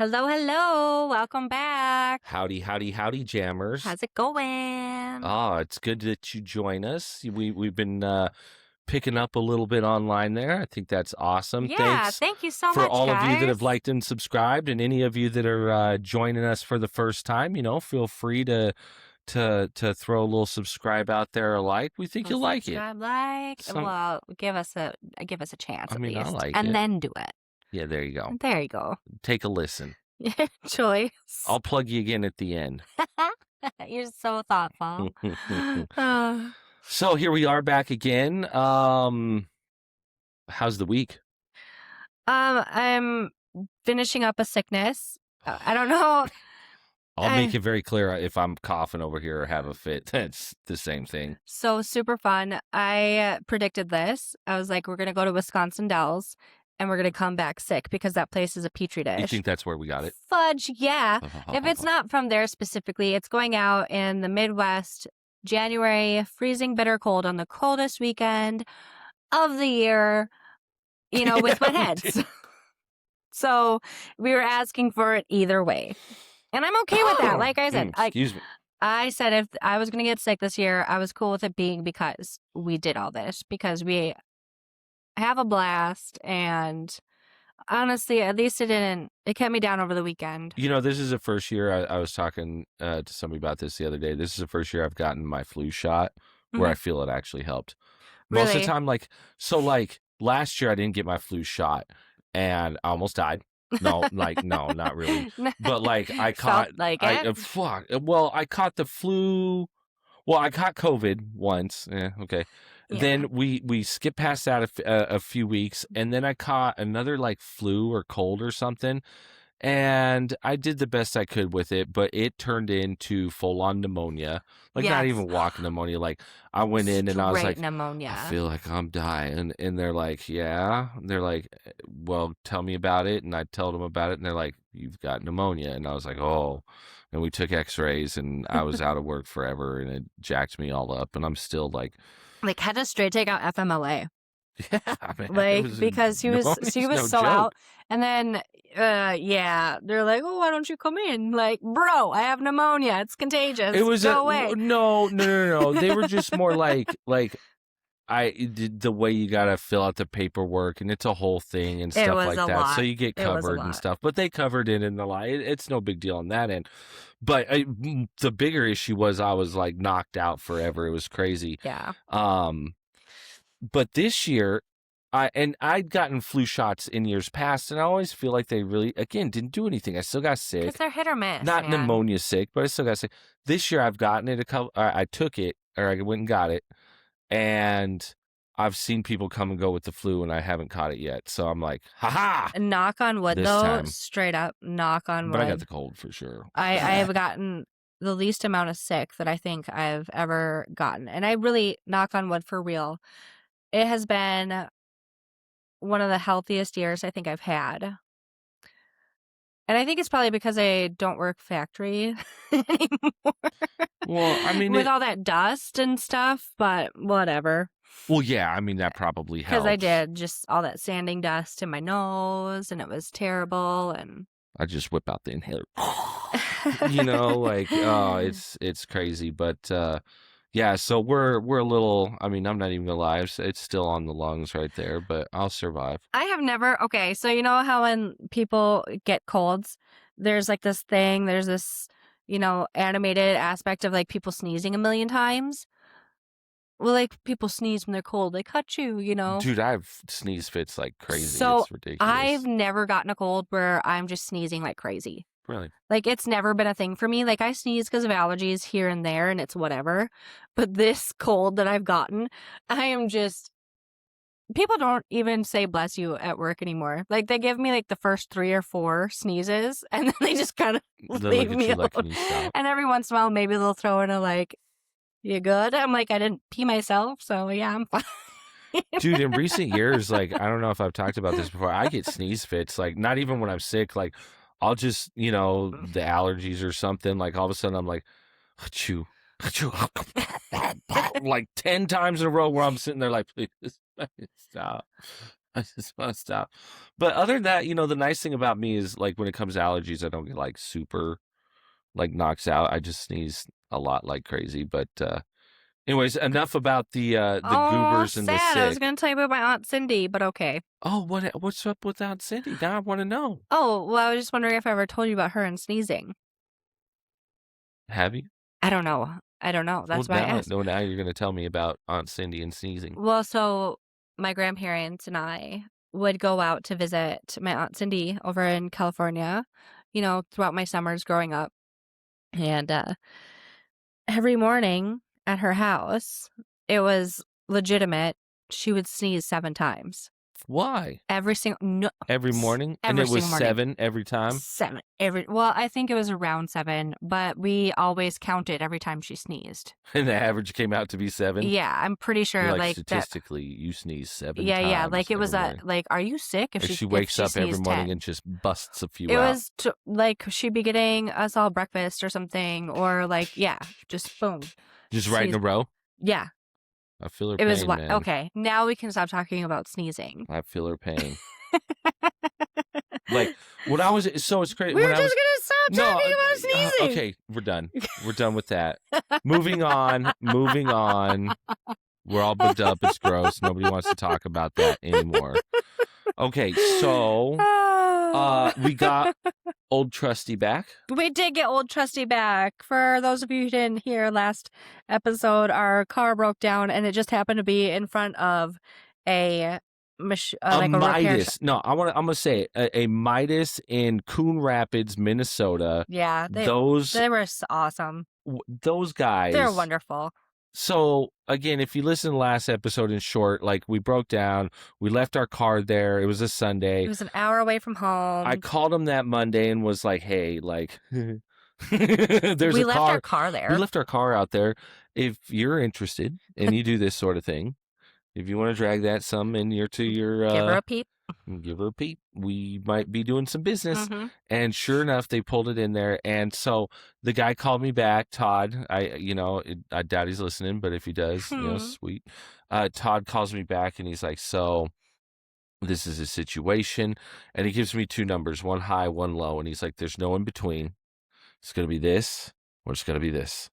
Hello, hello. Welcome back. Howdy, howdy, howdy, jammers. How's it going? Oh, it's good that you join us. We've been picking up a little bit online there. I think that's awesome. Yeah, Thanks thank you so for much, all guys. of you that have liked and subscribed, and any of you that are joining us for the first time. Feel free to throw a little subscribe out there or like. We think you'll like it. Well, give us a chance at least, I like and it. then do it. Yeah, there you go. There you go. Take a listen. Choice. I'll plug you again at the end. You're so thoughtful. So here we are back again. How's the week? I'm finishing up a sickness. I don't know. I'll make it very clear if I'm coughing over here or have a fit. That's the same thing. So super fun. I predicted this. I was like, we're going to go to Wisconsin Dells and we're going to come back sick because that place is a petri dish. You think that's where we got it? Fudge, yeah. If it's not from there specifically, it's going out in the Midwest, January, freezing bitter cold on the coldest weekend of the year, with my heads. So we were asking for it either way. And I'm okay with that. Like I said, excuse me. I said if I was going to get sick this year, I was cool with it being because we did all this, because we have a blast. And honestly, at least it kept me down over the weekend. This is the first year I was talking to somebody about this the other day. This is the first year I've gotten my flu shot where I feel it actually helped. Really? Most of the time, last year I didn't get my flu shot and I almost died. No, not really. But I caught I caught the flu. Well, I caught COVID once. Okay. Yeah. Then we skipped past that a few weeks, and then I caught another flu or cold or something, and I did the best I could with it, but it turned into full on pneumonia. Not even walking pneumonia. I went in and I was like, pneumonia. I feel like I'm dying. And they're like, yeah. They're like, well, tell me about it. And I told them about it. And they're like, you've got pneumonia. And I was like, oh. And we took x-rays and I was out of work forever and it jacked me all up. And I'm still had to straight take out FMLA. Yeah, man, because he was so out. And then they're like, oh, why don't you come in? Bro, I have pneumonia, it's contagious. It was go away. No. They were just more the way you gotta fill out the paperwork, and it's a whole thing and stuff like that. Lot. So you get covered and stuff, but they covered it in the lie. It's no big deal on that end. But the bigger issue was I was knocked out forever. It was crazy. Yeah. But this year, I'd gotten flu shots in years past, and I always feel like they really, again, didn't do anything. I still got sick. Because they're hit or miss. Not pneumonia sick, but I still got sick. This year, I've gotten it I took it, or I went and got it, and I've seen people come and go with the flu, and I haven't caught it yet. So I'm like, ha-ha! Knock on wood, though. Straight up, knock on wood. But I got the cold for sure. I have gotten the least amount of sick that I think I've ever gotten. And I really, knock on wood for real, it has been one of the healthiest years I think I've had. And I think it's probably because I don't work factory anymore. Well, with all that dust and stuff, but whatever. Well, yeah, that probably helps. Because I did just all that sanding dust in my nose, and it was terrible. And I just whip out the inhaler. It's crazy. But yeah, so we're a little, I'm not even gonna lie, it's still on the lungs right there, but I'll survive. I have never, okay, so you know how when people get colds, there's this thing, there's this, animated aspect of people sneezing a million times? Well, people sneeze when they're cold, they cut you, Dude, I have sneeze fits like crazy. So it's ridiculous. I've never gotten a cold where I'm just sneezing like crazy. Really? It's never been a thing for me. I sneeze because of allergies here and there, and it's whatever. But this cold that I've gotten, I am just... People don't even say bless you at work anymore. They give me the first 3 or 4 sneezes, and then they just kind of leave me alone. And every once in a while, maybe they'll throw in a you good? I'm I didn't pee myself, so yeah, I'm fine. Dude, in recent years, I don't know if I've talked about this before, I get sneeze fits, not even when I'm sick, I'll just, the allergies or something, all of a sudden I'm achoo, achoo, 10 times in a row where I'm sitting there please stop. I just want to stop. But other than that, the nice thing about me is like when it comes to allergies, I don't get like super like knocks out. I just sneeze a lot like crazy. But anyways, enough about the Oh, goobers and the sad. I was sick. going to tell you about my Aunt Cindy, but okay. Oh, what's up with Aunt Cindy? Now I want to know. Oh, well, I was just wondering if I ever told you about her and sneezing. Have you? I don't know. That's why I asked. Now you're going to tell me about Aunt Cindy and sneezing. Well, so my grandparents and I would go out to visit my Aunt Cindy over in California, throughout my summers growing up. And every morning at her house, it was legitimate. She would sneeze 7 times. Why? Every morning? And it was 7 every time? 7 well, I think it was around 7, but we always counted every time she sneezed. And the average came out to be 7? Yeah, I'm pretty sure like statistically you sneeze 7 times. Yeah, like it was like, are you sick? If she wakes up every morning 10. And just busts a few out. It was like she'd be getting us all breakfast or something, or like, yeah, just boom. Just right in a row? Yeah. I feel her pain, man. Okay, now we can stop talking about sneezing. I feel her pain. Like, when I was... So it's crazy. We were just going to stop talking about sneezing. Okay, we're done. We're done with that. Moving on. We're all booked up. It's gross. Nobody wants to talk about that anymore. Okay, so... we got old Trusty back. We did get old Trusty back. For those of you who didn't hear last episode, our car broke down and it just happened to be in front of a Midas. No, I'm gonna say a Midas in Coon Rapids, Minnesota. Yeah, they were awesome. Those guys, they're wonderful. So, again, if you listen to the last episode in short, like, we broke down, we left our car there, it was a Sunday. It was an hour away from home. I called him that Monday and was like, hey, like, we left our car there. We left our car out there. If you're interested and you do this sort of thing, if you want to drag that some in to your... Give her a peep. Give her a peep. We might be doing some business. Mm-hmm. And sure enough, they pulled it in there. And so the guy called me back, Todd. I doubt he's listening, but if he does, sweet. Todd calls me back and he's like, so this is a situation. And he gives me 2 numbers, one high, one low. And he's like, there's no in between. It's going to be this or it's going to be this.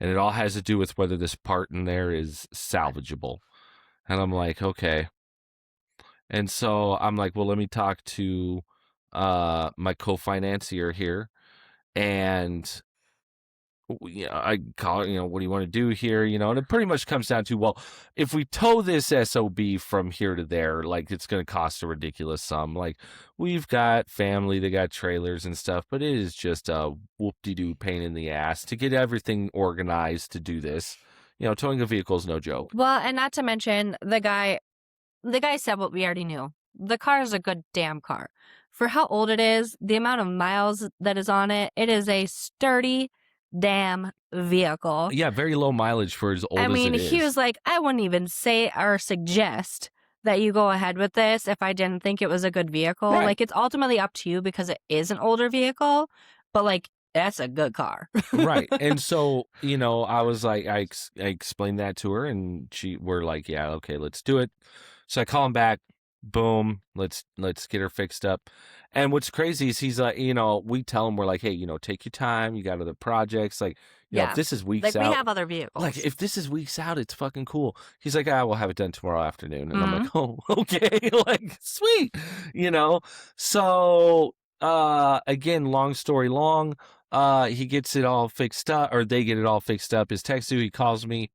And it all has to do with whether this part in there is salvageable. And I'm like, okay. And so I'm like, well, let me talk to my co-financier here. And I call it, what do you want to do here? And it pretty much comes down to, well, if we tow this SOB from here to there, like, it's going to cost a ridiculous sum. Like, we've got family, they got trailers and stuff, but it is just a whoop-de-doo pain in the ass to get everything organized to do this. Towing a vehicle is no joke. Well, and not to mention the guy said what we already knew. The car is a good damn car. For how old it is, the amount of miles that is on it, it is a sturdy damn vehicle. Yeah, very low mileage for as old as it is. I mean, he was like, I wouldn't even say or suggest that you go ahead with this if I didn't think it was a good vehicle. Right. Like, it's ultimately up to you because it is an older vehicle, but like, that's a good car. Right. And so, I was like, I explained that to her and we're like, yeah, okay, let's do it. So I call him back, boom, let's get her fixed up. And what's crazy is he's like, we tell him, we're like, hey, take your time. You got other projects. Like, if this is weeks out. Like, we have other vehicles. Like, if this is weeks out, it's fucking cool. He's like, we'll have it done tomorrow afternoon. And I'm like, oh, okay. Like, sweet. So, again, long story long, he gets it all fixed up, or they get it all fixed up. His text, he calls me,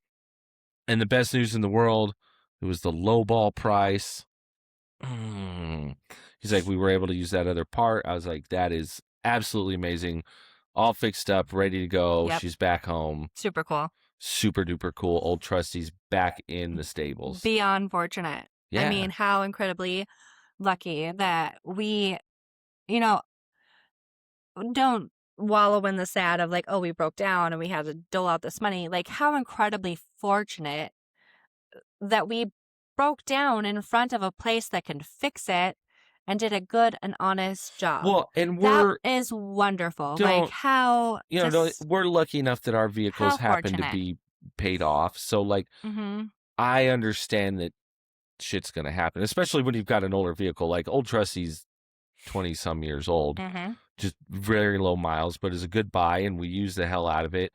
and the best news in the world, it was the lowball price. He's like, we were able to use that other part. I was like, that is absolutely amazing. All fixed up, ready to go. Yep. She's back home. Super cool. Super duper cool. Old Trusty's back in the stables. Beyond fortunate. Yeah. I mean, how incredibly lucky that we, don't wallow in the sad of like, oh, we broke down and we had to dole out this money. Like, how incredibly fortunate that we broke down in front of a place that can fix it and did a good and honest job. Well, and that is wonderful. Like, how we're lucky enough that our vehicles happen to be paid off. So, like, I understand that shit's going to happen, especially when you've got an older vehicle. Like Old Trussie's 20-some years old, just very low miles, but is a good buy, and we use the hell out of it.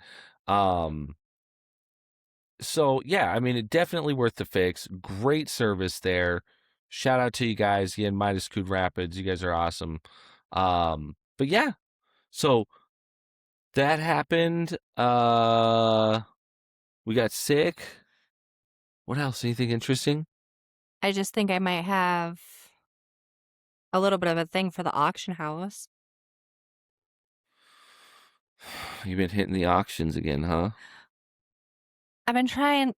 So, yeah, I mean, it definitely worth the fix. Great service there. Shout out to you guys. Again, Midas Coon Rapids. You guys are awesome. But, yeah, so that happened. We got sick. What else? Anything interesting? I just think I might have a little bit of a thing for the auction house. You've been hitting the auctions again, huh? I've been trying.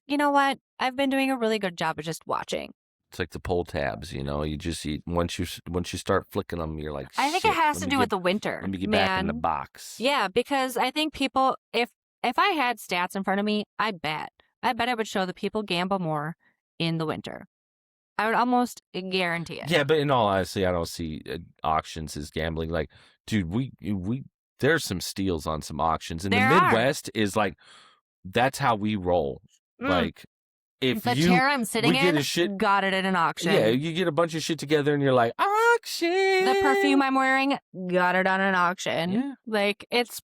You know what? I've been doing a really good job of just watching. It's like the pull tabs, you know. Once you start flicking them, you're like, I think it has to do with the winter. Let me get back in the box. Yeah, because I think people, if I had stats in front of me, I bet it would show that people gamble more in the winter. I would almost guarantee it. Yeah, but in all honesty, I don't see auctions as gambling. Like, dude, there's some steals on some auctions. And the Midwest is like, that's how we roll. Like, if the chair I'm sitting in got it at an auction. Yeah, you get a bunch of shit together and you're like, auction. The perfume I'm wearing got it on an auction. Yeah. Like, it's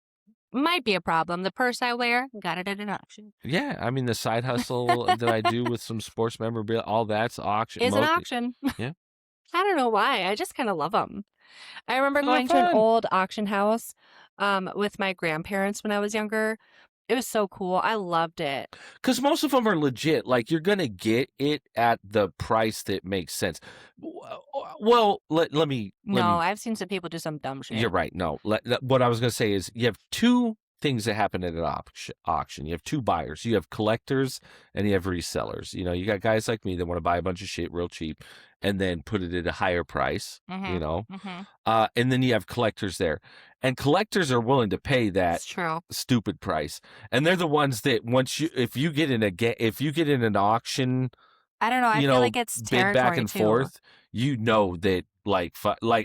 might be a problem. The purse I wear got it at an auction. Yeah, I mean, the side hustle that I do with some sports memorabilia, all that's auction. Is an auction. Yeah. I don't know why. I just kind of love them. I remember going to an old auction house with my grandparents when I was younger. It was so cool. I loved it. Because most of them are legit. Like, you're going to get it at the price that makes sense. Well, let me... I've seen some people do some dumb shit. You're right. No. What I was going to say is you have two things that happen at an auction. You have two buyers. You have collectors and you have resellers. You know, you got guys like me that want to buy a bunch of shit real cheap and then put it at a higher price, you know? And then you have collectors there. And collectors are willing to pay that stupid price. And they're the ones that if you get in an auction, I don't know, I feel like it's territory bid back and forth, you know that like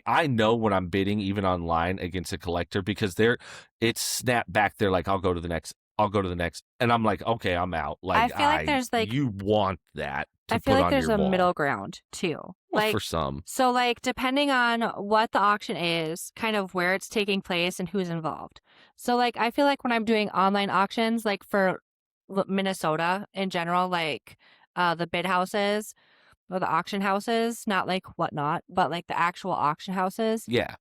I know when I'm bidding even online against a collector because it's snap back. They're like, I'll go to the next. And I'm like, okay, I'm out. Like, I feel like there's like, you want that. I feel like there's a middle ground too. Well, for some. So like, depending on what the auction is, kind of where it's taking place and who's involved. So like, I feel like when I'm doing online auctions, like for Minnesota in general, like the bid houses or the auction houses, not like Whatnot, but like the actual auction houses. Yeah.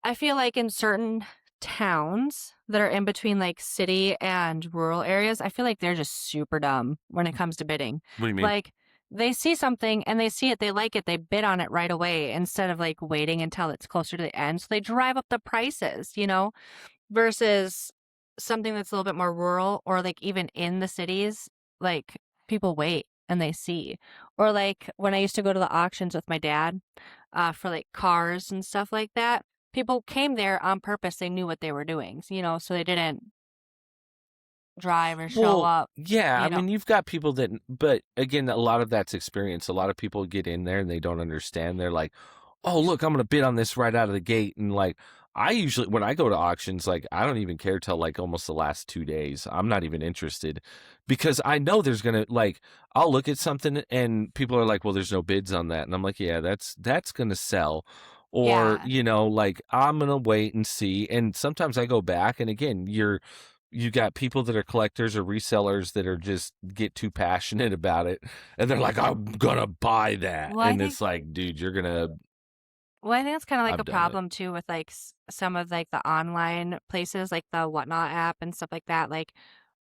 I feel like in certain towns that are in between like city and rural areas, I feel like they're just super dumb when it comes to bidding. What do you mean? Like, they see something and they see it, they like it, they bid on it right away instead of like waiting until it's closer to the end. So they drive up the prices, you know, versus something that's a little bit more rural or like even in the cities, like people wait and they see. Or like when I used to go to the auctions with my dad for like cars and stuff like that, people came there on purpose. They knew what they were doing, you know, so they didn't drive or show up. Yeah, I mean, you've got people but again, a lot of that's experience. A lot of people get in there and they don't understand. They're like, oh, look, I'm going to bid on this right out of the gate. And like, I usually, when I go to auctions, like, I don't even care till like almost the last 2 days. I'm not even interested because I know there's going to, like, I'll look at something and people are like, well, there's no bids on that. And I'm like, yeah, that's going to sell. Or, you know, like, I'm going to wait and see. And sometimes I go back and again, you got people that are collectors or resellers that are just get too passionate about it. And they're like, I'm going to buy that. Well, and it's like, dude, you're going to. Well, I think it's kind of like a problem too with like some of like the online places, like the Whatnot app and stuff like that. Like,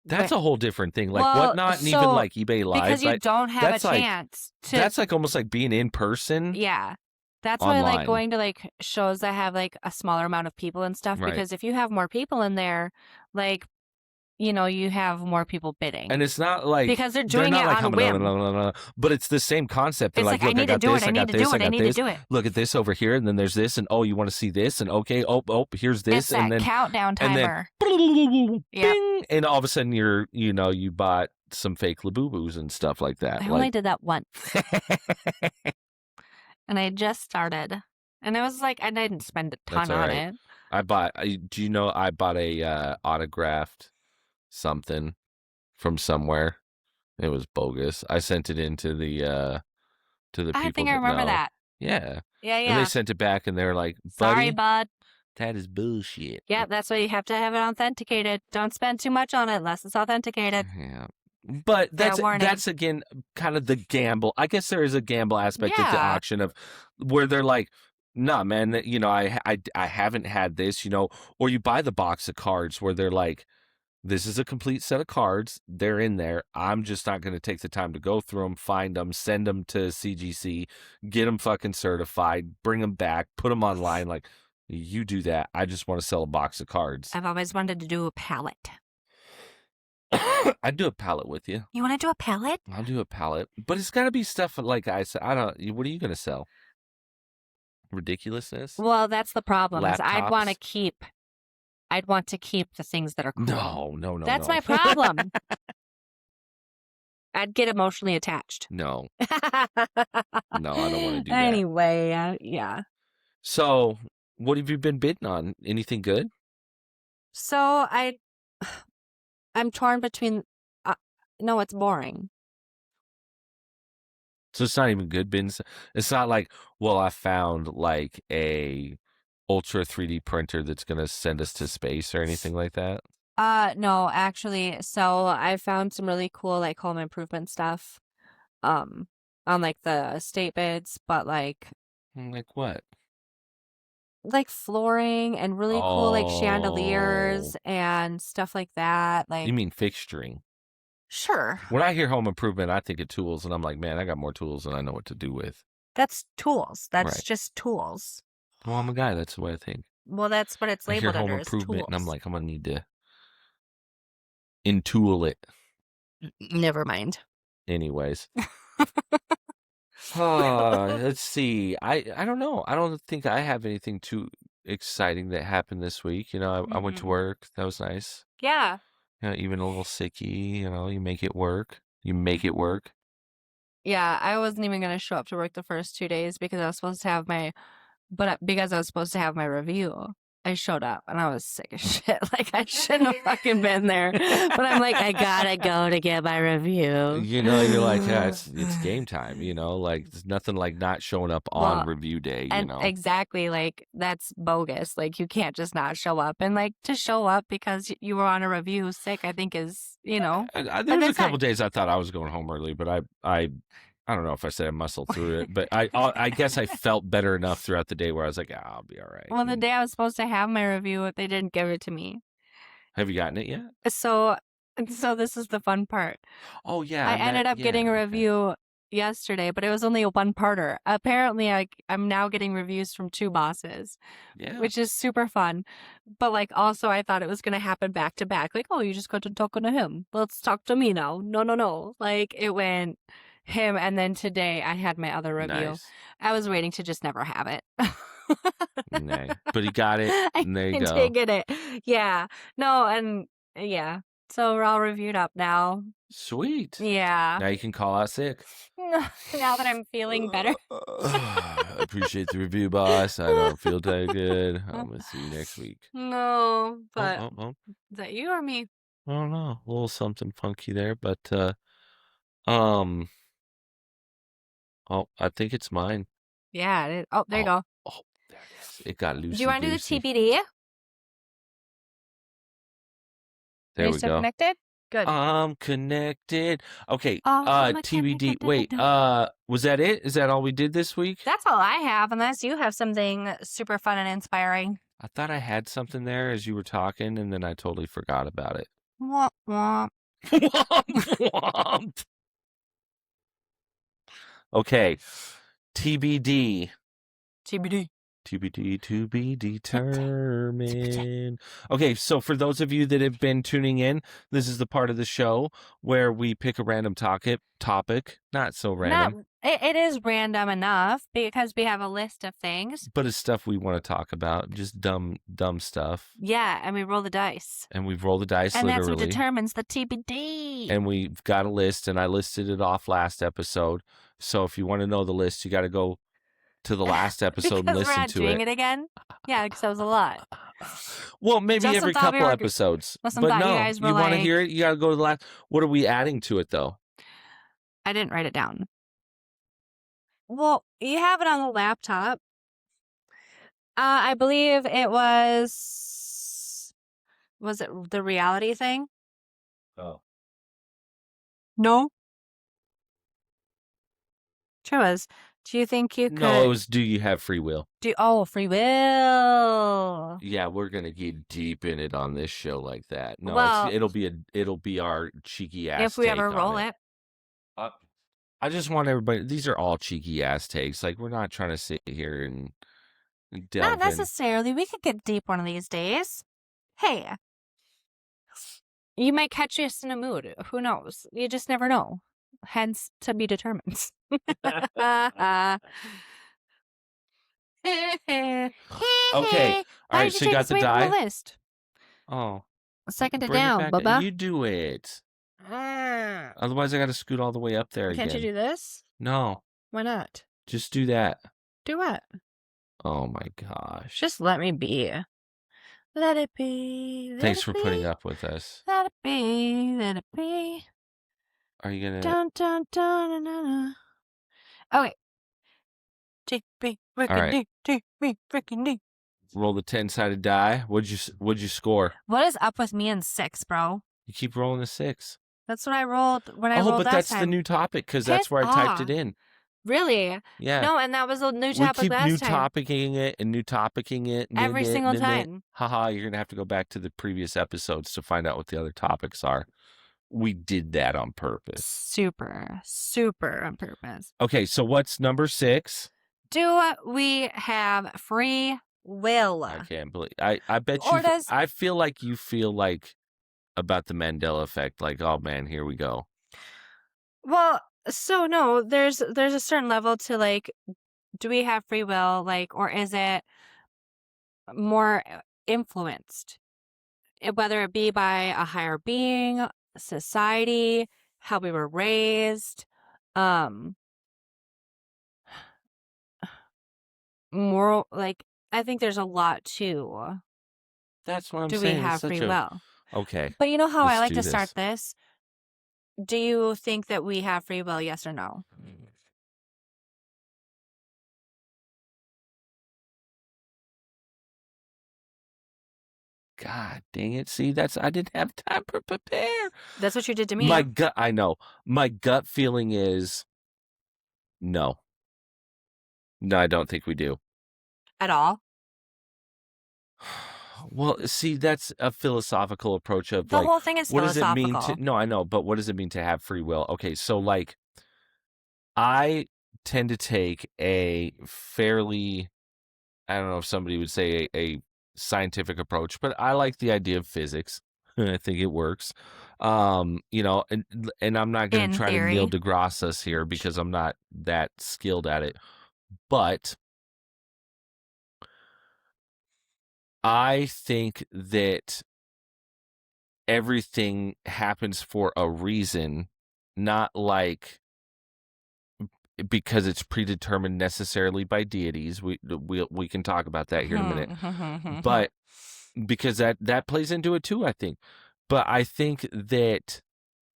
that's a whole different thing. Like Whatnot and even like eBay Live. Because you don't have a chance to. That's like almost like being in person. Yeah. That's why I like going to like shows that have like a smaller amount of people and stuff. Right. Because if you have more people in there, like, you know, you have more people bidding. And it's not like... Because they're doing it on a whim. But it's the same concept. They're like, look, I got this, I got this, I got this. Look at this over here, and then there's this, and oh, you want to see this, and okay, here's this, and then... countdown timer. And then, bing, and all of a sudden you bought some fake Labubu's and stuff like that. I only did that once. And I just started. And it was like, I didn't spend a ton on it. I bought a autographed something from somewhere, It was bogus. I sent it into the people I think I that remember know. that. Yeah. Yeah. And they sent it back, and they're like, Sorry, buddy, bud. that is bullshit. Yeah, that's why you have to have it authenticated. Don't spend too much on it unless it's authenticated. Yeah. But that's again kind of the gamble. I guess there is a gamble aspect of the auction of where they're like, nah, man, you know, I haven't had this, you know, or you buy the box of cards where they're like, this is a complete set of cards. They're in there. I'm just not going to take the time to go through them, find them, send them to CGC, get them fucking certified, bring them back, put them online. Like, you do that. I just want to sell a box of cards. I've always wanted to do a pallet. I'd do a pallet with you. You want to do a pallet? I'll do a pallet. But it's got to be stuff like I said. What are you going to sell? Ridiculousness? Well, that's the problem. Laptops? Is I'd want to keep the things that are cool. No. That's my problem. I'd get emotionally attached. No. No, I don't want to do that. Anyway, yeah. So, what have you been bidding on? Anything good? So, I'm torn between... no, it's boring. So it's not even good bidding. It's not like, well, I found like a ultra 3D printer that's going to send us to space or anything like that? No, actually. So I found some really cool like home improvement stuff on like the estate bids, but like what? Like flooring and really cool like chandeliers and stuff like that. Like, you mean fixturing? Sure. When I hear home improvement, I think of tools, and I'm like, man, I got more tools than I know what to do with. That's tools. That's just tools. Well, I'm a guy. That's the way I think. Well, that's what it's labeled I hear under. home improvement, tools. And I'm like, I'm gonna need to intool it. Never mind. Anyways. Let's see. I don't know. I don't think I have anything too exciting that happened this week. You know, I went to work. That was nice. Yeah. You know, even a little sicky, you know, you make it work. You make it work. Yeah, I wasn't even going to show up to work the first 2 days because I was supposed to have my review. I showed up and I was sick as shit. Like, I shouldn't have fucking been there. But I'm like, I gotta go to get my review. You know, you're like, yeah, it's game time, you know? Like, there's nothing like not showing up on review day, you know? Exactly. Like, that's bogus. Like, you can't just not show up. And, like, to show up because you were on a review sick, I think is, you know. There was a couple days I thought I was going home early, but I don't know if I said I muscled through it, but I guess I felt better enough throughout the day where I was like, I'll be all right. Well, the day I was supposed to have my review, they didn't give it to me. Have you gotten it yet? So this is the fun part. Oh, yeah. I ended up getting a review yesterday, but it was only a one-parter. Apparently, I'm now getting reviews from 2 bosses, which is super fun. But, like, also I thought it was going to happen back to back. Like, oh, you just got to talk to him. Let's talk to me now. No. Like, it went... him, and then today I had my other review. Nice. I was waiting to just never have it. Nah. But he got it, and there you go. I did get it. Yeah. No, and yeah. So we're all reviewed up now. Sweet. Yeah. Now you can call out sick. Now that I'm feeling better. I appreciate the review, boss. I don't feel that good. I'm going to see you next week. No, but is that you or me? I don't know. A little something funky there, but oh, I think it's mine. Yeah, it is. Oh, there you go. Oh, there it is. It got loose. Do you want to do the TBD? There we go. Connected? Good. I'm connected. Okay. TBD. Wait. Was that it? Is that all we did this week? That's all I have, unless you have something super fun and inspiring. I thought I had something there as you were talking, and then I totally forgot about it. Womp womp. Womp womp. Okay. TBD. TBD to be determined. Okay, so for those of you that have been tuning in, this is the part of the show where we pick a random topic. Not so random. It is random enough because we have a list of things. But it's stuff we want to talk about. Just dumb stuff. Yeah, and we roll the dice. And we've rolled the dice, and literally. And that's what determines the TBD. And we've got a list, and I listed it off last episode. So if you want to know the list, you got to go to the last episode and listen to it. Doing it again? Yeah, because that was a lot. Well, maybe Justin every couple episodes. But no, you want to hear it? You got to go to the last. What are we adding to it, though? I didn't write it down. Well, you have it on the laptop. I believe it was it the reality thing? Oh. No. Sure was. Do you think you could? No, it was do you have free will? Free will. Yeah, we're gonna get deep in it on this show like that. No, Well, it'll be our cheeky ass. If we ever roll it. I just want everybody. These are all cheeky ass takes. Like we're not trying to sit here and delve Not necessarily. We could get deep one of these days. Hey, you might catch us in a mood. Who knows? You just never know. Hence, to be determined. Okay. All right. So you got the die. List? Oh. Second it down, Bubba. You do it. Otherwise, I got to scoot all the way up there again. Can't you do this? No. Why not? Just do that. Do what? Oh my gosh. Just let me be. Let it be. Thanks for putting up with us. Let it be. Let it be. Are you gonna? Dun dun dun dun dun. Okay. Take me, freaking take me, freaking D. Roll the 10-sided die. What'd you score? What is up with me and 6, bro? You keep rolling a 6. That's what I rolled when I rolled but last that's time. The new topic because that's where I typed it in. Really? Yeah. No, and that was a new topic last time. We keep new topicing it and new topicing it. Every single time. Haha, you're going to have to go back to the previous episodes to find out what the other topics are. We did that on purpose. Super, super on purpose. Okay, so what's number 6? Do we have free will? I can't believe. I bet you. I feel like you feel like about the Mandela effect. Like, oh man, here we go. Well, so no, there's a certain level to like, do we have free will? Like, or is it more influenced? Whether it be by a higher being, society, how we were raised, moral, like, I think there's a lot too. That's what I'm saying. Do we have free will? Okay. But you know how I like to start this? Do you think that we have free will, yes or no? God dang it. See, I didn't have time to prepare. That's what you did to me. I know. My gut feeling is no. No, I don't think we do. At all? Well, see, that's a philosophical approach of the whole thing is what philosophical. Does it mean to, no, I know, but what does it mean to have free will? Okay, so like I tend to take a fairly, I don't know if somebody would say a scientific approach, but I like the idea of physics. I think it works. You know, and I'm not going to try to Neil deGrasse us here because I'm not that skilled at it. But I think that everything happens for a reason, not like because it's predetermined necessarily by deities. We can talk about that here in a minute. But because that plays into it too, I think. But I think that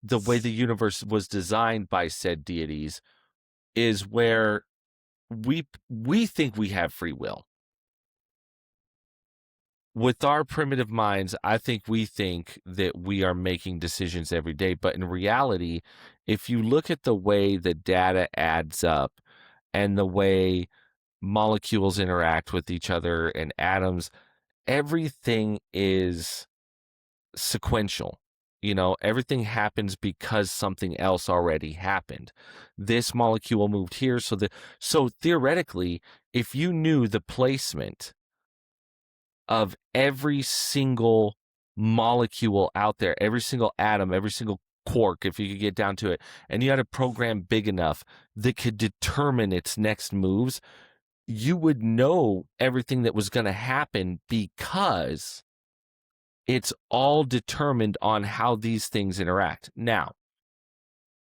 the way the universe was designed by said deities is where we think we have free will. With our primitive minds, I think we think that we are making decisions every day. But in reality, if you look at the way the data adds up and the way molecules interact with each other and atoms, everything is sequential. You know, everything happens because something else already happened. This molecule moved here. So theoretically, if you knew the placement of every single molecule out there, every single atom, every single quark, if you could get down to it, and you had a program big enough that could determine its next moves, you would know everything that was going to happen because it's all determined on how these things interact. Now,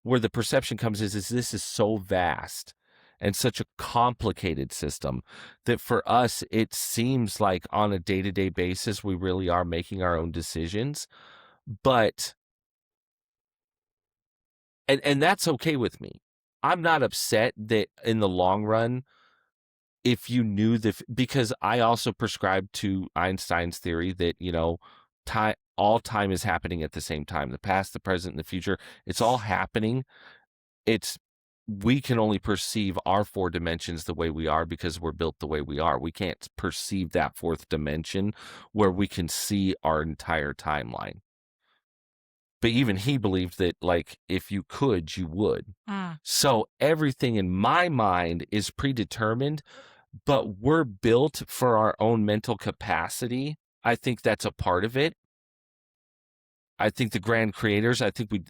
where the perception comes is this is so vast and such a complicated system that for us, it seems like on a day-to-day basis, we really are making our own decisions. But And that's okay with me. I'm not upset that in the long run, if you knew because I also prescribe to Einstein's theory that, all time is happening at the same time. The past, the present, and the future, it's all happening. We can only perceive our 4 dimensions the way we are because we're built the way we are. We can't perceive that 4th dimension where we can see our entire timeline. But even he believed that, like, if you could, you would. So everything in my mind is predetermined, but we're built for our own mental capacity. I think that's a part of it. I think the grand creators,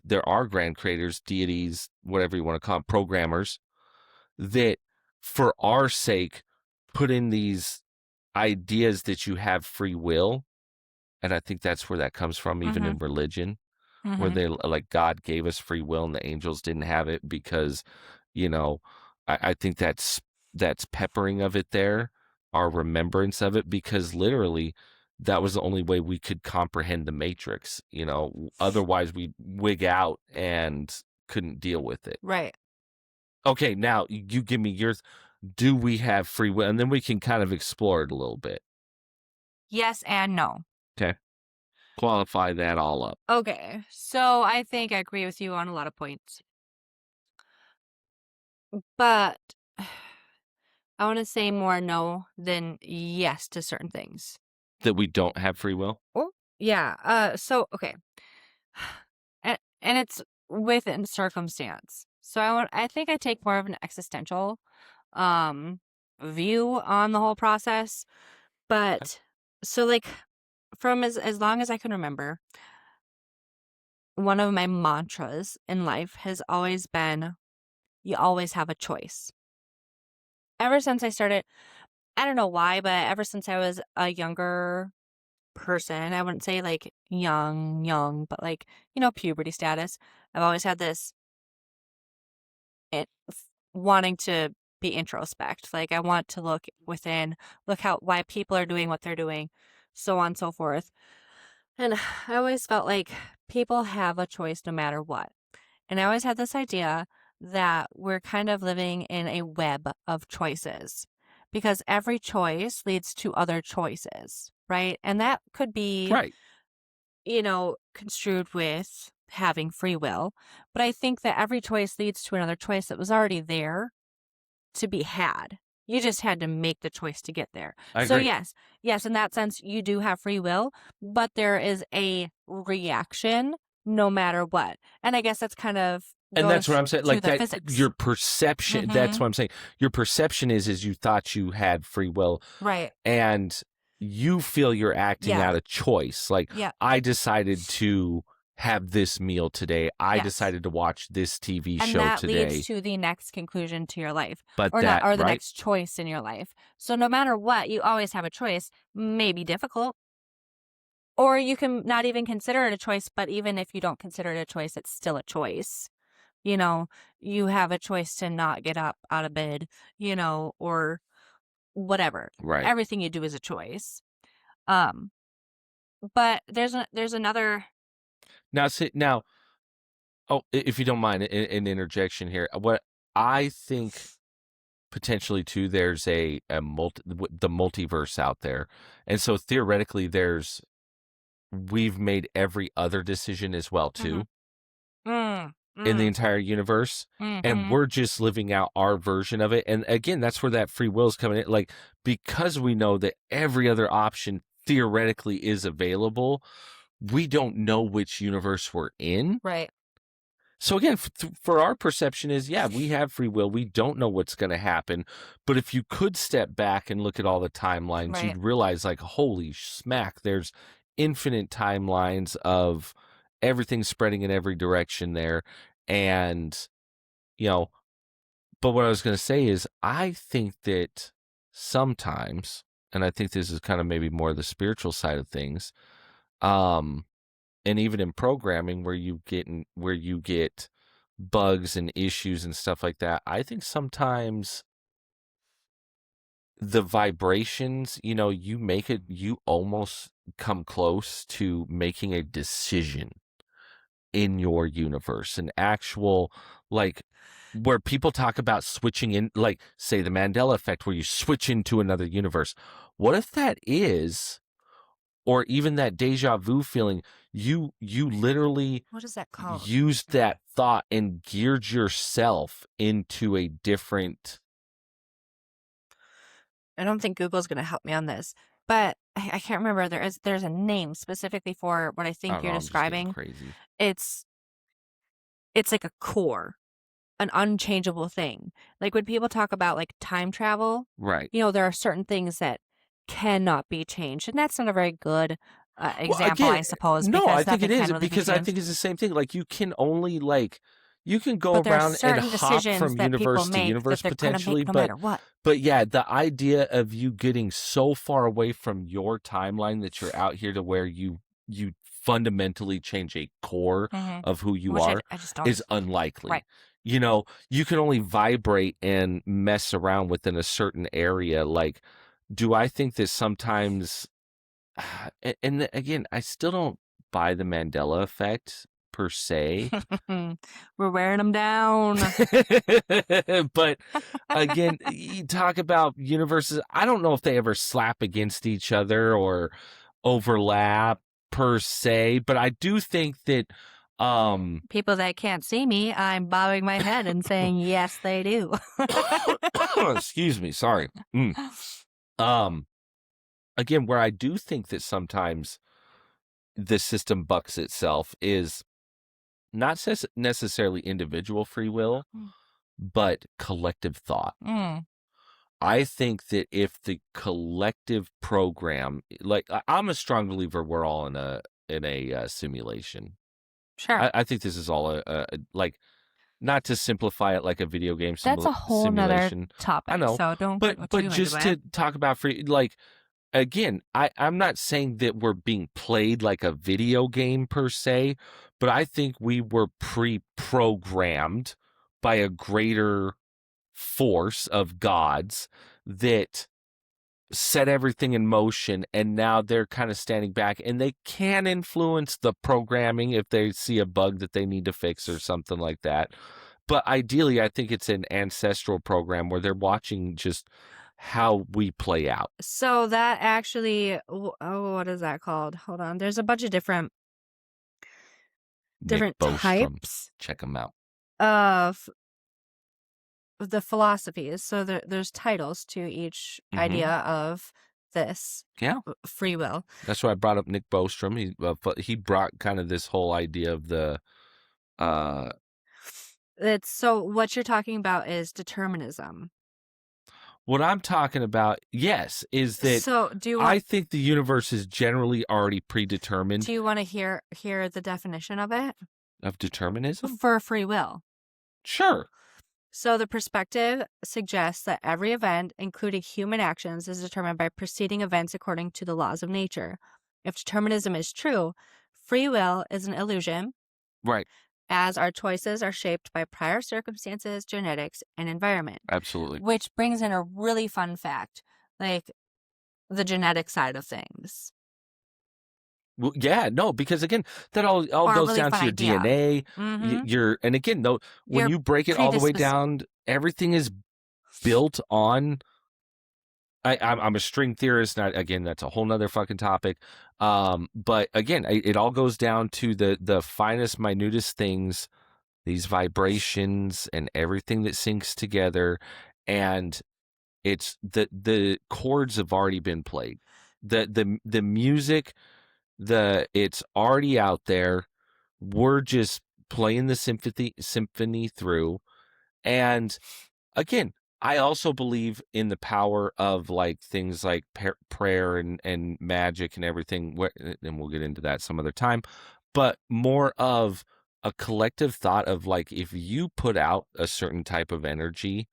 there are grand creators, deities, whatever you want to call them, programmers, that for our sake put in these ideas that you have free will. And I think that's where that comes from, even in religion, where they, like, God gave us free will and the angels didn't have it because, I think that's peppering of it there, our remembrance of it, because literally that was the only way we could comprehend the matrix. Otherwise we'd wig out and couldn't deal with it. Right. Okay, now you give me yours. Do we have free will? And then we can kind of explore it a little bit. Yes and no. Okay. Qualify that all up. Okay. So I think I agree with you on a lot of points. But I want to say more no than yes to certain things. That we don't have free will? Oh, yeah. So, okay. And it's within circumstance. So I think I take more of an existential view on the whole process. But so, like, from as long as I can remember, one of my mantras in life has always been, you always have a choice. Ever since I started, I don't know why, but ever since I was a younger person, I wouldn't say like young, but like, puberty status, I've always had this wanting to be introspect. Like, I want to look within, look why people are doing what they're doing, so on and so forth. And I always felt like people have a choice no matter what. And I always had this idea that we're kind of living in a web of choices because every choice leads to other choices, right? And that could be, right, construed with having free will. But I think that every choice leads to another choice that was already there to be had. You just had to make the choice to get there. So yes, in that sense, you do have free will, but there is a reaction no matter what. And I guess that's kind of, and that's what I'm saying. Like that, physics. Your perception. That's what I'm saying. Your perception is you thought you had free will, right? And you feel you're acting out of choice. Like, I decided to have this meal today. I decided to watch this TV show today. And that leads to the next conclusion to your life. But or the next choice in your life. So no matter what, you always have a choice. Maybe difficult. Or you can not even consider it a choice, but even if you don't consider it a choice, it's still a choice. You have a choice to not get up out of bed, or whatever. Right. Everything you do is a choice. But there's another. Now, if you don't mind an interjection here, what I think potentially too, there's the multiverse out there, and so theoretically, we've made every other decision as well too, in the entire universe, and we're just living out our version of it. And again, that's where that free will is coming in, like, because we know that every other option theoretically is available. We don't know which universe we're in. Right. So again, for our perception is, we have free will. We don't know what's going to happen. But if you could step back and look at all the timelines, you'd realize, like, holy smack, there's infinite timelines of everything spreading in every direction there. And, but what I was going to say is, I think that sometimes, and I think this is kind of maybe more the spiritual side of things, and even in programming where you get bugs and issues and stuff like that, I think sometimes the vibrations, you almost come close to making a decision in your universe, an actual, like, where people talk about switching in, like, say, the Mandela effect, where you switch into another universe. What if that is, or even that deja vu feeling, you literally, what is that called? Used that thought and geared yourself into a different. I don't think Google's going to help me on this, but I can't remember. There's a name specifically for what I I think don't you're know, I'm just getting describing. crazy. It's like a core, an unchangeable thing. Like when people talk about like time travel, Right. there are certain things that cannot be changed, and that's not a very good Well, example, again, I suppose, no, I because think it nothing is, can really be because I think changed. it's the same thing. Like, you can only, like, you can go But there are around and certain hop decisions from that people universe to make that universe they're going to potentially, make no matter what. but yeah, the idea of you getting so far away from your timeline that you're out here to where you fundamentally change a core of who you Which are I just don't. is unlikely. Right. You can only vibrate and mess around within a certain area. Like, do I think that sometimes, and again, I still don't buy the Mandela effect per se. We're wearing them down. But again, you talk about universes. I don't know if they ever slap against each other or overlap per se, but I do think that People that can't see me, I'm bobbing my head and saying, yes, they do. excuse me, sorry. Again, where I do think that sometimes the system bucks itself is not necessarily individual free will, but collective thought. I think that if the collective program, like, I'm a strong believer we're all in a simulation. Sure. I think this is all like, not to simplify it like a video game That's a whole nother simulation. topic. I know, So don't get but too just into it. to talk about free, like, again, I'm not saying that we're being played like a video game per se, but I think we were pre-programmed by a greater force of gods that set everything in motion, and now they're kind of standing back, and they can influence the programming if they see a bug that they need to fix or something like that. But ideally, I think it's an ancestral program where they're watching just how we play out. So that actually, what is that called? Hold on. There's a bunch of different Nick Bostrom. types Check them out. of the philosophies. So there's titles to each idea of this. Yeah. Free will. That's why I brought up Nick Bostrom. He brought kind of this whole idea of the So what you're talking about is determinism. what I'm talking about, yes, is that So I think the universe is generally already predetermined. Do you want to hear the definition of it? Of determinism? For free will. Sure. So the perspective suggests that every event, including human actions, is determined by preceding events according to the laws of nature. If determinism is true, free will is an illusion. Right. As our choices are shaped by prior circumstances, genetics, and environment. Absolutely. Which brings in a really fun fact, like the genetic side of things. Well, yeah, no, because again, that all goes really down to your idea. DNA. And again, though, when you break it all the way down, everything is built on. I'm a string theorist. Again, that's a whole nother fucking topic. But again, it all goes down to the finest, minutest things, these vibrations and everything that syncs together, and it's the chords have already been played. The music. It's already out there. We're just playing the symphony through. And again, I also believe in the power of like things like prayer and magic and everything. And we'll get into that some other time. But more of a collective thought of like, if you put out a certain type of energy,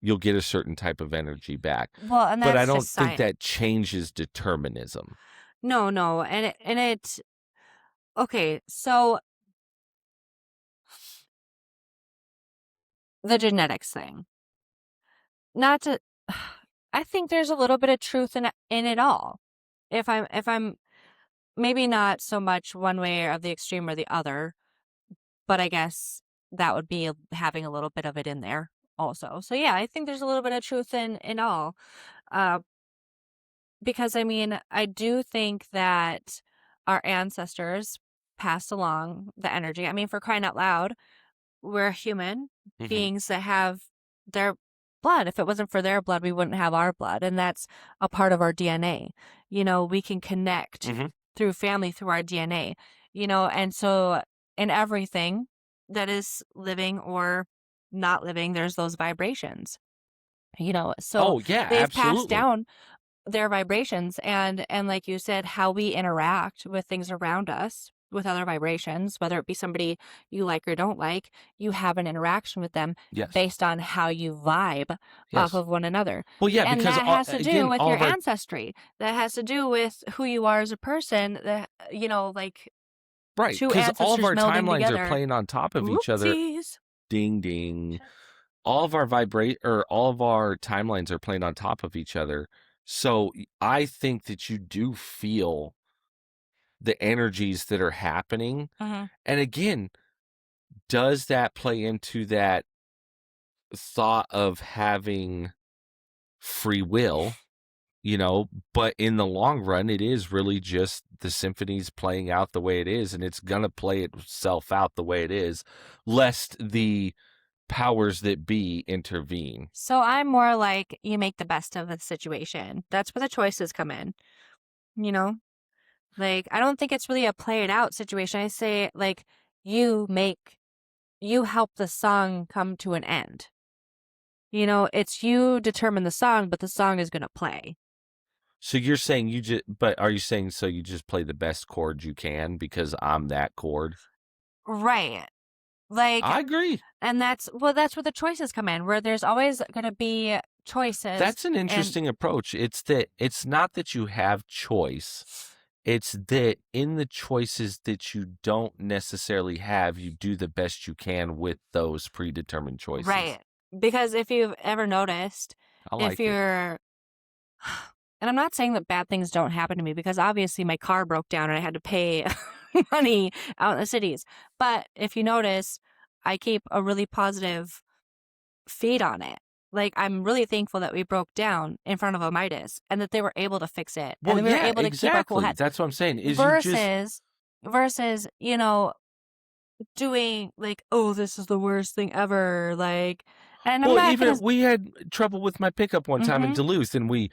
you'll get a certain type of energy back. Well, and but I don't think that changes determinism. No, and it okay, so the genetics thing. Not to I think there's a little bit of truth in it all. If I'm maybe not so much one way or the extreme or the other, But I guess that would be having a little bit of it in there also. So yeah, I think there's a little bit of truth in all. Uh, because I mean, I do think that our ancestors passed along the energy. I mean, for crying out loud, we're human Mm-hmm. beings that have their blood. If it wasn't for their blood, we wouldn't have our blood. And that's a part of our DNA. We can connect Mm-hmm. through family, through our DNA, and so in everything that is living or not living, there's those vibrations, so Oh yeah, they've passed absolutely. down their vibrations and like you said, how we interact with things around us with other vibrations, whether it be somebody you like or don't like, you have an interaction with them Yes. based on how you vibe off Yes. of one another. Well, yeah, And because that has to do again, with all your of our ancestry. That has to do with who you are as a person, that like right, two because all of ancestors our melding timelines are together. playing on top of each other. Oopsies. Ding ding. All of our timelines are playing on top of each other. So I think that you do feel the energies that are happening. Hmm. And again, does that play into that thought of having free will? But in the long run, it is really just the symphony's playing out the way it is, and it's gonna play itself out the way it is, lest the powers that be intervene. So I'm more like, you make the best of the situation. That's where the choices come in, you know? Like, I don't think it's really a play it out situation. I say, like, you make, you help the song come to an end. It's you determine the song, but the song is going to play. So you're saying but are you saying so you just play the best chord you can because I'm that chord? Right. Like, I agree. and that's where the choices come in, where there's always going to be choices. That's an And interesting approach. It's not that you have choice. It's that in the choices that you don't necessarily have, you do the best you can with those predetermined choices. right. Because if you've ever noticed, I if like it. you're, and I'm not saying that bad things don't happen to me, because obviously my car broke down and I had to pay money out in the cities. But if you notice, I keep a really positive feed on it. Like, I'm really thankful that we broke down in front of a Midas and that they were able to fix it. And Well, then we were yeah, able to keep our cool exactly. head That's what I'm saying. Is you just versus, doing like, oh, this is the worst thing ever. Like, and I'm well, not even going to, we had trouble with my pickup one time in mm-hmm. Duluth, and we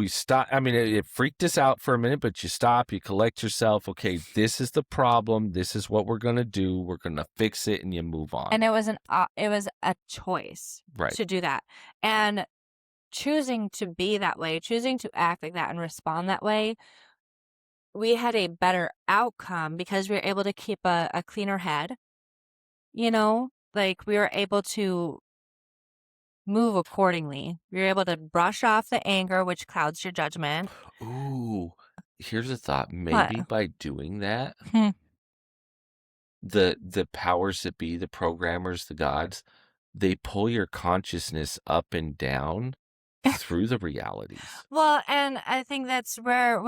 stopped. I mean, it freaked us out for a minute, but you stop, you collect yourself. Okay, this is the problem. This is what we're gonna do. We're gonna fix it, and you move on. And it was a choice Right. to do that. And choosing to be that way, choosing to act like that and respond that way, we had a better outcome because we were able to keep a cleaner head, like we were able to move accordingly. We were able to brush off the anger, which clouds your judgment. Ooh, here's a thought. But Maybe by doing that, hmm. the powers that be, the programmers, the gods, they pull your consciousness up and down through the realities. Well, and I think that's where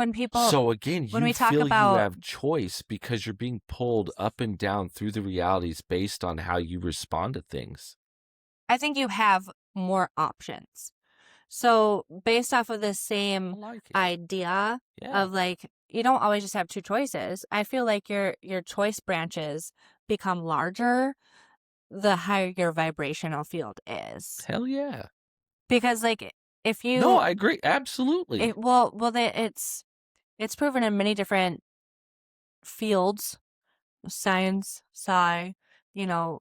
So again, when you we talk feel you about, have choice because you're being pulled up and down through the realities based on how you respond to things. I think you have more options. So based off of the I same like it. idea Yeah. of like, you don't always just have two choices. I feel like your choice branches become larger the higher your vibrational field is. Hell yeah. Because like if No, you I agree. Absolutely. it's proven in many different fields, science, you know,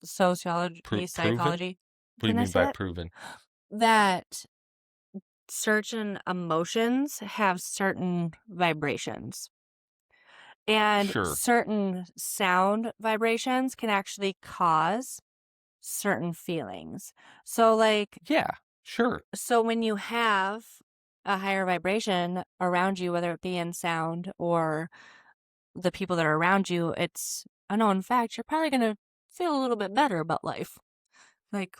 sociology, Proven? psychology. What do you Didn't I mean say by that? proven? That certain emotions have certain vibrations. And Sure. certain sound vibrations can actually cause certain feelings. So like, Yeah, sure. so when you have a higher vibration around you, whether it be in sound or the people that are around you, it's a known fact you're probably going to feel a little bit better about life. Like,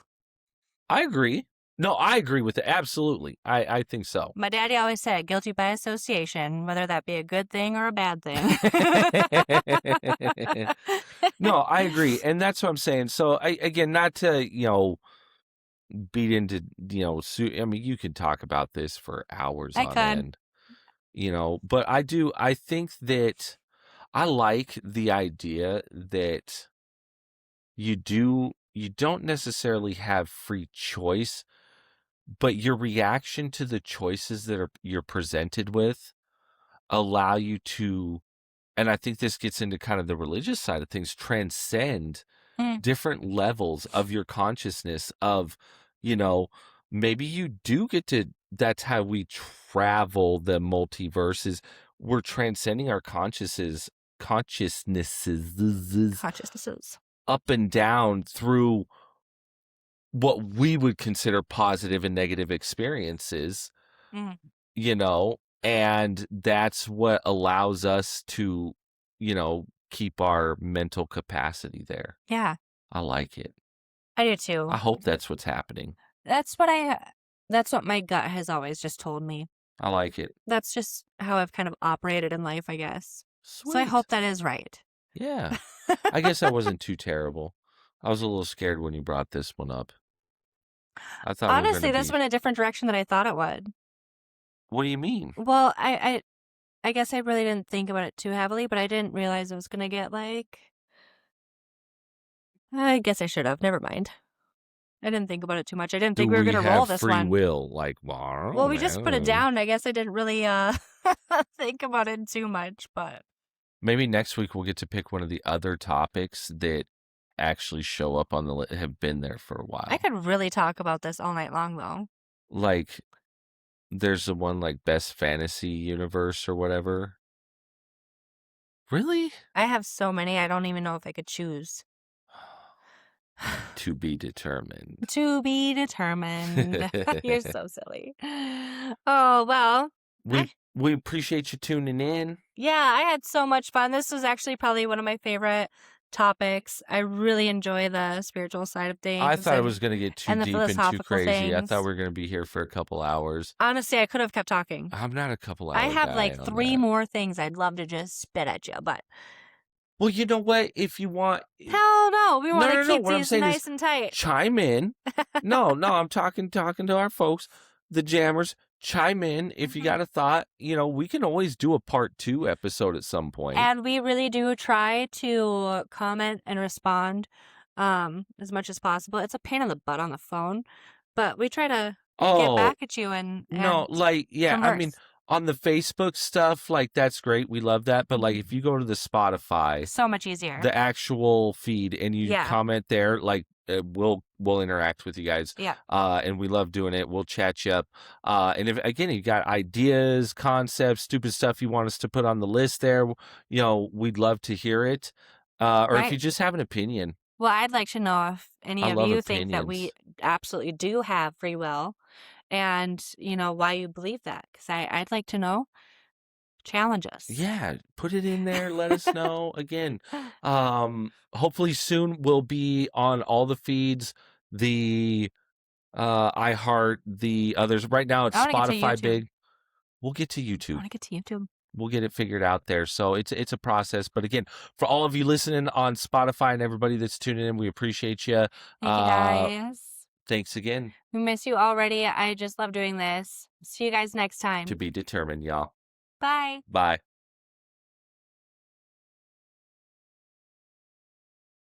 I agree. No, I agree with it. Absolutely. I think so. My daddy always said guilty by association, whether that be a good thing or a bad thing. No, I agree. And that's what I'm saying. So again, not to, beat into, I mean, you could talk about this for hours I on could. end, but I think that I like the idea that you don't necessarily have free choice, but your reaction to the choices that you're presented with allow you to, and I think this gets into kind of the religious side of things, transcend different levels of your consciousness of, maybe you do get to, that's how we travel the multiverses. We're transcending our consciousnesses up and down through what we would consider positive and negative experiences, and that's what allows us to, keep our mental capacity there. Yeah. I like it. I do too. I hope that's what's happening. That's what my gut has always just told me. I like it. That's just how I've kind of operated in life, I guess. Sweet. So I hope that is right. Yeah. I guess I wasn't too terrible. I was a little scared when you brought this one up. I thought honestly, this went a different direction than I thought it would. What do you mean? Well, I guess I really didn't think about it too heavily, but I didn't realize it was going to get like... I guess I should have. Never mind. I didn't think about it too much. I didn't think we were going to roll this one. Free will, like, well, we just put it down. I guess I didn't really think about it too much, but maybe next week we'll get to pick one of the other topics that actually show up on the list, have been there for a while. I could really talk about this all night long, though. Like, there's the one like best fantasy universe or whatever. Really? I have so many. I don't even know if I could choose. To be determined. To be determined. You're so silly. Oh, well. We appreciate you tuning in. Yeah, I had so much fun. This was actually probably one of my favorite topics. I really enjoy the spiritual side of things. I thought it was going to get too deep and too crazy. Things. I thought we were going to be here for a couple hours. Honestly, I could have kept talking. I'm not a couple hours. I have like 3 more things I'd love to just spit at you, but... Well, you know what? If you want... Hell no. We want to keep what these nice and tight. Chime in. No, I'm talking to our folks, the jammers. Chime in. If you got a thought, we can always do a part 2 episode at some point. And we really do try to comment and respond as much as possible. It's a pain in the butt on the phone, but we try to get back at you and converse. I mean... On the Facebook stuff, like, that's great. We love that. But, like, if you go to the Spotify... So much easier. The actual feed, and you comment there, like, we'll interact with you guys. Yeah. And we love doing it. We'll chat you up. And if, again, you got ideas, concepts, stupid stuff you want us to put on the list there, we'd love to hear it. Or if you just have an opinion. Well, I'd like to know if any of you think that we absolutely do have free will. And, why you believe that. Because I'd like to know. Challenge us. Yeah, put it in there. Let us know. Again, hopefully soon we'll be on all the feeds, the iHeart, the others. Right now it's Spotify big. We'll get to YouTube. I want to get to YouTube. We'll get it figured out there. So it's a process. But again, for all of you listening on Spotify and everybody that's tuning in, we appreciate you. Thank you guys. Thanks again. We miss you already. I just love doing this. See you guys next time. To be determined, y'all. Bye. Bye.